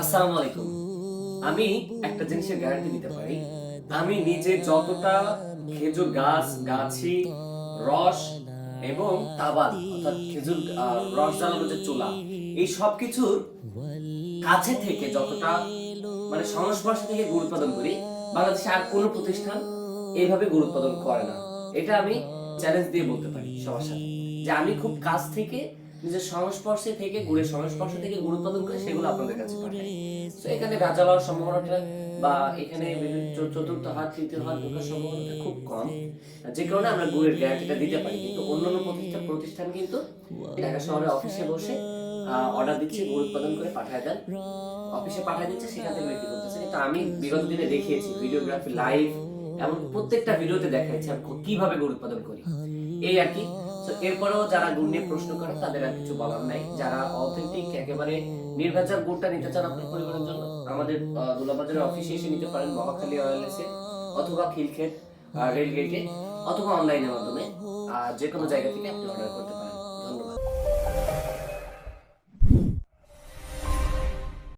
আসসালামু আলাইকুম। আমি একটা জিনিসের গ্যারান্টি দিতে পারি। আমি নিজে যতটা খেজুর গাছ, গাছি, রস এবং তাবাল অর্থাৎ খেজুর রস জ্বালানোর যে চুলা, এই সবকিছুর কাছে থেকে যতটা মানে সংস্পর্শ থেকে গুড় উৎপাদন করি, বাংলাদেশে আর কোনো প্রতিষ্ঠান এইভাবে গুড় উৎপাদন করে না। এটা আমি চ্যালেঞ্জ দিয়ে বলতে পারি সবার সাথে যে আমি খুব কাছ থেকে নিজের সংস্পর্শে থেকে গুড়ের সংস্পর্শ থেকে গুড় উৎপাদন করে সেগুলো আপনাদের কাছে পাঠাই। তো এখানে ভেজাল হওয়ার সম্ভাবনাটা বা এখানে চতুর্থ হাত তৃতীয় হাত ঢোকার সম্ভাবনাটা খুব কম, যে কারণে আমরা গুড়ের গ্যারান্টিটা দিতে পারি। কিন্তু অন্যান্য প্রতিষ্ঠান কিন্তু ঢাকা শহরে অফিসে বসে অর্ডার দিচ্ছে, গুড় উৎপাদন করে পাঠায় দেন, অফিসে পাঠিয়ে দিচ্ছে, সেখান থেকে বিক্রি করতেছে। কিন্তু আমি বিগত দিনে দেখিয়েছি ভিডিওগ্রাফি লাইভ এবং প্রত্যেকটা ভিডিওতে দেখাচ্ছি আমি কিভাবে গুড় উৎপাদন করি, এই আর কি। তো এরপরেও যারা গুড় নিয়ে প্রশ্ন করে তাদের আর কিছু বলার নাই। যারা অথেন্টিক একেবারে নির্ভেজাল গুড়টা নিতে চান আপনার পরিবারের জন্য, আমাদের দুলাবাজারের অফিসে এসে নিতে পারেন, মহাখালী অয়েলসে অথবা খিলক্ষেত রেলগেটে অথবা অনলাইনের মাধ্যমে যে কোনো জায়গা থেকে আপনি অর্ডার করতে পারেন।